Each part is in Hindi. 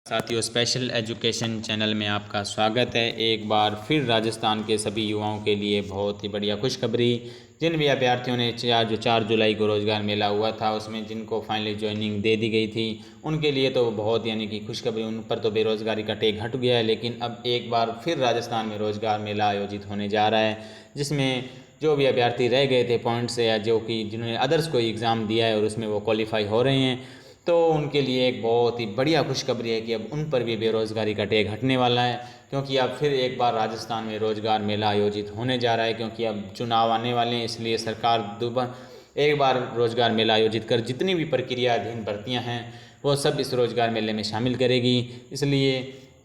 साथियों, स्पेशल एजुकेशन चैनल में आपका स्वागत है। एक बार फिर राजस्थान के सभी युवाओं के लिए बहुत ही बढ़िया खुशखबरी। जिन भी अभ्यर्थियों ने 4 जुलाई को रोज़गार मेला हुआ था उसमें जिनको फाइनली ज्वाइनिंग दे दी गई थी उनके लिए तो बहुत कि खुशखबरी, उन पर तो बेरोज़गारी का टेक हट गया है। लेकिन अब एक बार फिर राजस्थान में रोज़गार मेला आयोजित होने जा रहा है, जिसमें जो भी अभ्यर्थी रह गए थे पॉइंट से या जो कि जिन्होंने अदर्स कोई एग्ज़ाम दिया है और उसमें वो क्वालिफाई हो रहे हैं, तो उनके लिए एक बहुत ही बढ़िया खुशखबरी है कि अब उन पर भी बेरोज़गारी का टेक हटने वाला है। क्योंकि अब फिर एक बार राजस्थान में रोज़गार मेला आयोजित होने जा रहा है, क्योंकि अब चुनाव आने वाले हैं। इसलिए सरकार एक बार रोज़गार मेला आयोजित कर जितनी भी प्रक्रियाधीन भर्तियां हैं वो सब इस रोज़गार मेले में शामिल करेगी। इसलिए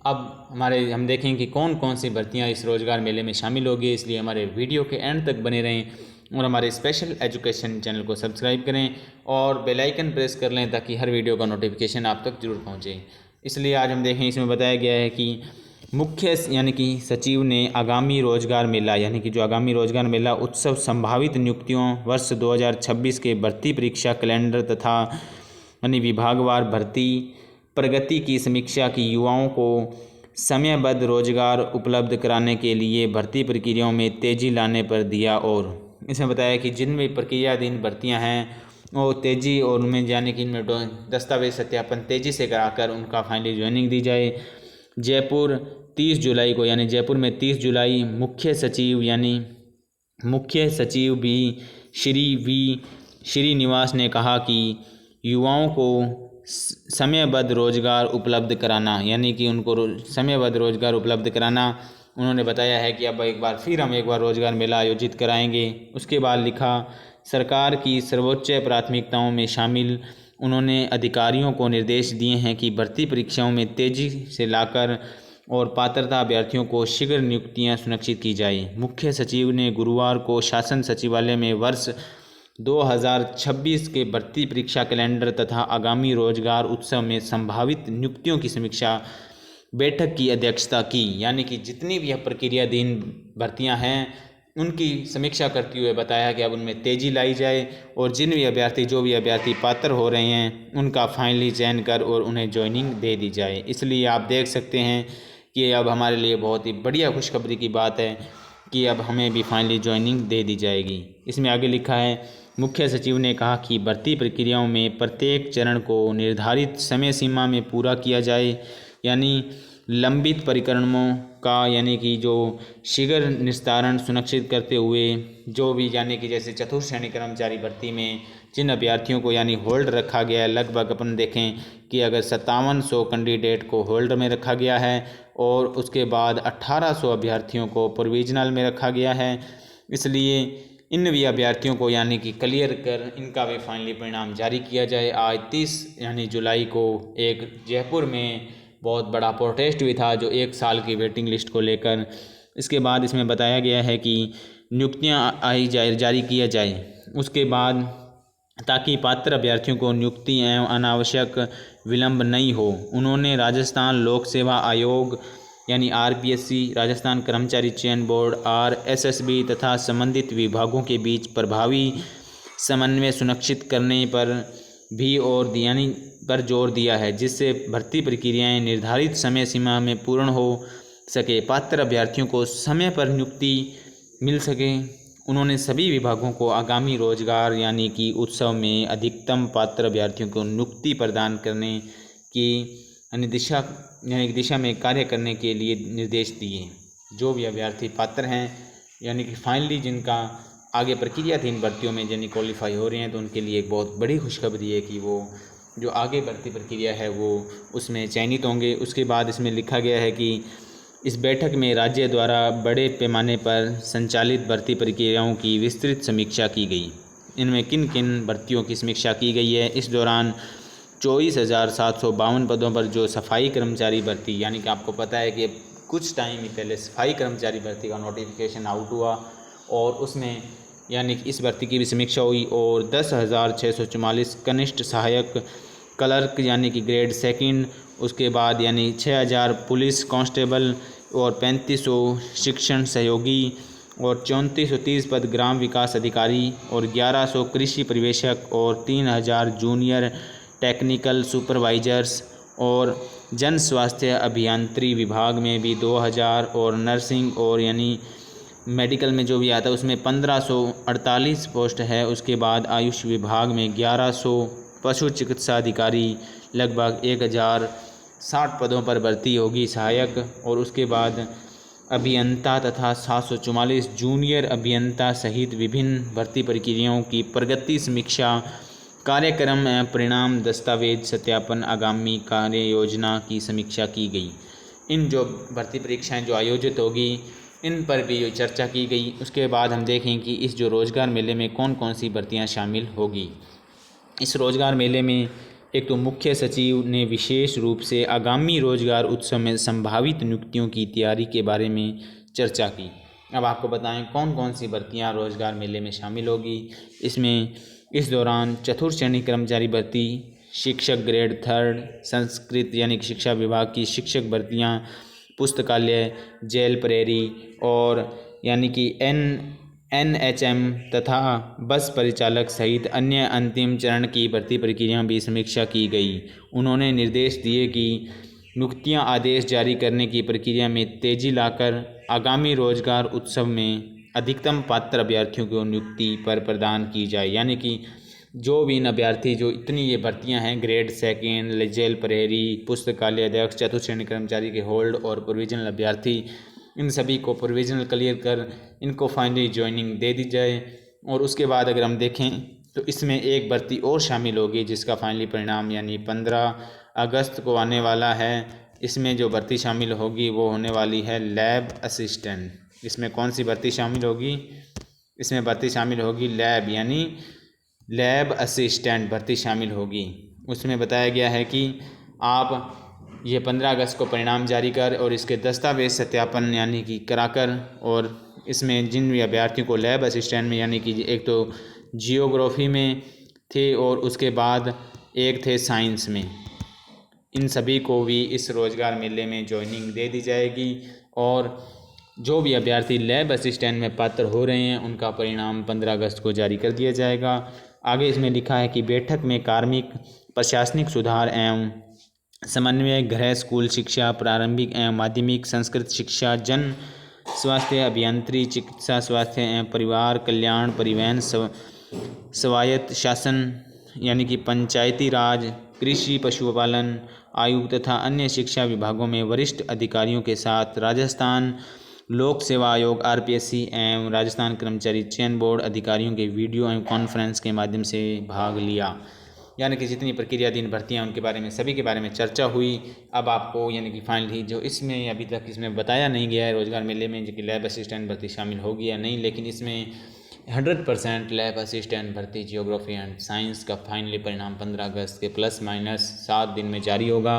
अब हम देखें कि कौन कौन सी भर्तियां इस रोज़गार मेले में शामिल होगी। इसलिए हमारे वीडियो के एंड तक बने रहें और हमारे स्पेशल एजुकेशन चैनल को सब्सक्राइब करें और बेल आइकन प्रेस कर लें ताकि हर वीडियो का नोटिफिकेशन आप तक जरूर पहुंचे। इसलिए आज हम देखें, इसमें बताया गया है कि मुख्य सचिव ने आगामी रोजगार मेला जो आगामी रोजगार मेला उत्सव संभावित नियुक्तियों वर्ष 2026 के भर्ती परीक्षा कैलेंडर तथा विभागवार भर्ती प्रगति की समीक्षा की, युवाओं को समयबद्ध रोजगार उपलब्ध कराने के लिए भर्ती प्रक्रियाओं में तेजी लाने पर दिया। और इसमें बताया कि जिन भी प्रक्रियाधीन भर्तियां हैं वो तेज़ी और उनमें इनमें दस्तावेज सत्यापन तेज़ी से कराकर उनका फाइनली ज्वाइनिंग दी जाए। जयपुर 30 जुलाई को जयपुर में 30 जुलाई मुख्य सचिव भी श्रीनिवास ने कहा कि युवाओं को समयबद्ध रोजगार उपलब्ध कराना उनको समयबद्ध रोजगार उपलब्ध कराना, उन्होंने बताया है कि अब एक बार रोज़गार मेला आयोजित कराएंगे। उसके बाद लिखा, सरकार की सर्वोच्च प्राथमिकताओं में शामिल उन्होंने अधिकारियों को निर्देश दिए हैं कि भर्ती परीक्षाओं में तेज़ी से लाकर और पात्रता अभ्यर्थियों को शीघ्र नियुक्तियां सुनिश्चित की जाए। मुख्य सचिव ने गुरुवार को शासन सचिवालय में वर्ष 2026 के भर्ती परीक्षा कैलेंडर तथा आगामी रोजगार उत्सव में संभावित नियुक्तियों की समीक्षा बैठक की अध्यक्षता की। कि जितनी भी प्रक्रियाधीन भर्तियां हैं उनकी समीक्षा करते हुए बताया कि अब उनमें तेज़ी लाई जाए और जो भी अभ्यर्थी पात्र हो रहे हैं उनका फाइनली चयन कर और उन्हें ज्वाइनिंग दे दी जाए। इसलिए आप देख सकते हैं कि अब हमारे लिए बहुत ही बढ़िया खुशखबरी की बात है कि अब हमें भी फाइनली ज्वाइनिंग दे दी जाएगी। इसमें आगे लिखा है, मुख्य सचिव ने कहा कि भर्ती प्रक्रियाओं में प्रत्येक चरण को निर्धारित समय सीमा में पूरा किया जाए। लंबित प्रकरणों का कि जो शीघ्र निस्तारण सुनिश्चित करते हुए जो भी जैसे चतुर्थ श्रेणी कर्मचारी भर्ती में जिन अभ्यर्थियों को होल्ड रखा गया है, लगभग अपन देखें कि अगर 5700 कैंडिडेट को होल्ड में रखा गया है और उसके बाद 1800 अभ्यर्थियों को प्रोविजनल में रखा गया है। इसलिए इन भी अभ्यर्थियों को क्लियर कर इनका भी फाइनली परिणाम जारी किया जाए। आज 30 जुलाई को एक जयपुर में बहुत बड़ा प्रोटेस्ट भी था जो 1 साल की वेटिंग लिस्ट को लेकर। इसके बाद इसमें बताया गया है कि नियुक्तियां जारी किया जाए उसके बाद, ताकि पात्र अभ्यर्थियों को नियुक्ति एवं अनावश्यक विलंब नहीं हो। उन्होंने राजस्थान लोक सेवा आयोग RPSC, राजस्थान कर्मचारी चयन बोर्ड RSSB तथा संबंधित विभागों के बीच प्रभावी समन्वय सुनिश्चित करने पर भी पर जोर दिया है, जिससे भर्ती प्रक्रियाएं निर्धारित समय सीमा में पूर्ण हो सके, पात्र अभ्यर्थियों को समय पर नियुक्ति मिल सके। उन्होंने सभी विभागों को आगामी रोजगार उत्सव में अधिकतम पात्र अभ्यर्थियों को नियुक्ति प्रदान करने की दिशा में कार्य करने के लिए निर्देश दिए। जो भी अभ्यर्थी पात्र हैं कि फाइनली जिनका आगे प्रक्रियाधीन भर्तियों में क्वालिफाई हो रहे हैं, तो उनके लिए एक बहुत बड़ी खुशखबरी है कि वो जो आगे भर्ती प्रक्रिया है वो उसमें चयनित होंगे। उसके बाद इसमें लिखा गया है कि इस बैठक में राज्य द्वारा बड़े पैमाने पर संचालित भर्ती प्रक्रियाओं की विस्तृत समीक्षा की गई। इनमें किन किन भर्तियों की समीक्षा की गई है। इस दौरान 24,752 पदों पर जो सफाई कर्मचारी भर्ती कि आपको पता है कि कुछ टाइम ही पहले सफाई कर्मचारी भर्ती का नोटिफिकेशन आउट हुआ और उसमें इस भर्ती की भी समीक्षा हुई। और 10,644 कनिष्ठ सहायक क्लर्क ग्रेड सेकंड, उसके बाद 6,000 पुलिस कांस्टेबल और 3500 शिक्षण सहयोगी और 3430 पद ग्राम विकास अधिकारी और 1100 कृषि परिवेशक और 3000 जूनियर टेक्निकल सुपरवाइजर्स और जन स्वास्थ्य अभियांत्रिकी विभाग में भी 2000 और नर्सिंग और यानी मेडिकल में जो भी आता है उसमें 1548 पोस्ट है। उसके बाद आयुष विभाग में 1100, पशु चिकित्सा अधिकारी लगभग 1060 पदों पर भर्ती होगी सहायक। और उसके बाद अभियंता तथा 744 जूनियर अभियंता सहित विभिन्न भर्ती प्रक्रियाओं की प्रगति समीक्षा, कार्यक्रम एवं परिणाम, दस्तावेज सत्यापन, आगामी कार्य योजना की समीक्षा की गई। इन जो भर्ती परीक्षाएं जो आयोजित होगी इन पर भी चर्चा की गई। उसके बाद हम देखें कि इस जो रोज़गार मेले में कौन कौन सी भर्तियां शामिल होगी। इस रोज़गार मेले में एक तो मुख्य सचिव ने विशेष रूप से आगामी रोजगार उत्सव में संभावित नियुक्तियों की तैयारी के बारे में चर्चा की। अब आपको बताएं कौन कौन सी भर्तियां रोजगार मेले में शामिल होगी। इसमें इस दौरान चतुर्थ श्रेणी कर्मचारी भर्ती, शिक्षक ग्रेड 3, संस्कृत यानी कि शिक्षा विभाग की शिक्षक भर्तियां, पुस्तकालय, जेल प्रहरी और यानी कि NHM तथा बस परिचालक सहित अन्य अंतिम चरण की भर्ती प्रक्रिया भी समीक्षा की गई। उन्होंने निर्देश दिए कि नियुक्तियां आदेश जारी करने की प्रक्रिया में तेजी लाकर आगामी रोजगार उत्सव में अधिकतम पात्र अभ्यर्थियों को नियुक्ति पर प्रदान की जाए। यानी कि जो भी इन अभ्यर्थी जो इतनी ये भर्तियां हैं ग्रेड 2, जेल प्रहरी, पुस्तकालय अध्यक्ष, चतुर्थ श्रेणी कर्मचारी के होल्ड और प्रोविजनल अभ्यर्थी, इन सभी को प्रोविजनल क्लियर कर इनको फाइनली ज्वाइनिंग दे दी जाए। और उसके बाद अगर हम देखें तो इसमें एक भर्ती और शामिल होगी जिसका फाइनली परिणाम यानी 15 अगस्त को आने वाला है। इसमें जो भर्ती शामिल होगी वो होने वाली है लैब असिस्टेंट। इसमें कौन सी भर्ती शामिल होगी? इसमें भर्ती शामिल होगी लैब यानी लैब असिस्टेंट भर्ती शामिल होगी। उसमें बताया गया है कि आप ये 15 अगस्त को परिणाम जारी कर और इसके दस्तावेज सत्यापन यानी कि कराकर, और इसमें जिन भी अभ्यर्थियों को लैब असिस्टेंट में यानी कि एक तो जियोग्राफी में थे और उसके बाद एक थे साइंस में, इन सभी को भी इस रोज़गार मेले में ज्वाइनिंग दे दी जाएगी। और जो भी अभ्यर्थी लैब असिस्टेंट में पात्र हो रहे हैं उनका परिणाम 15 अगस्त को जारी कर दिया जाएगा। आगे इसमें लिखा है कि बैठक में कार्मिक, प्रशासनिक सुधार एवं समन्वय, गृह स्कूल शिक्षा, प्रारंभिक एवं माध्यमिक, संस्कृत शिक्षा, जन स्वास्थ्य अभियांत्रिकी, चिकित्सा स्वास्थ्य एवं परिवार कल्याण, परिवहन, स्वायत्त शासन यानी कि पंचायती राज, कृषि, पशुपालन, आयुक्त तथा अन्य शिक्षा विभागों में वरिष्ठ अधिकारियों के साथ राजस्थान लोक सेवा आयोग RPSC एवं राजस्थान कर्मचारी चयन बोर्ड अधिकारियों के वीडियो एवं कॉन्फ्रेंस के माध्यम से भाग लिया। यानी कि जितनी प्रक्रियाधीन भर्तियां उनके बारे में सभी के बारे में चर्चा हुई। अब आपको यानी कि फाइनली जो इसमें अभी तक इसमें बताया नहीं गया है रोजगार मेले में जो कि लैब असिस्टेंट भर्ती शामिल होगी या नहीं, लेकिन इसमें 100% लैब असिस्टेंट भर्ती जियोग्राफी एंड साइंस का फाइनली परिणाम 15 अगस्त के +- 7 दिन में जारी होगा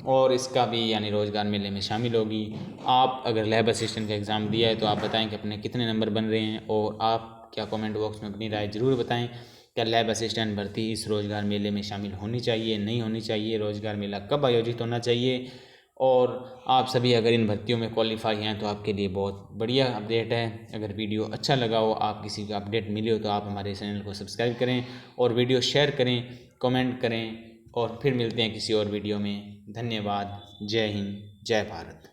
और इसका भी यानी रोजगार मेले में शामिल होगी। आप अगर लैब असिस्टेंट का एग्ज़ाम दिया है तो आप बताएं कि अपने कितने नंबर बन रहे हैं, और आप क्या कमेंट बॉक्स में अपनी राय ज़रूर बताएं। क्या लैब असिस्टेंट भर्ती इस रोज़गार मेले में शामिल होनी चाहिए, नहीं होनी चाहिए, रोज़गार मेला कब आयोजित होना चाहिए। और आप सभी अगर इन भर्तियों में क्वालिफाई हैं तो आपके लिए बहुत बढ़िया अपडेट है। अगर वीडियो अच्छा लगा हो, आप किसी का अपडेट मिले हो तो आप हमारे चैनल को सब्सक्राइब करें और वीडियो शेयर करें, कमेंट करें, और फिर मिलते हैं किसी और वीडियो में। धन्यवाद। जय हिंद, जय भारत।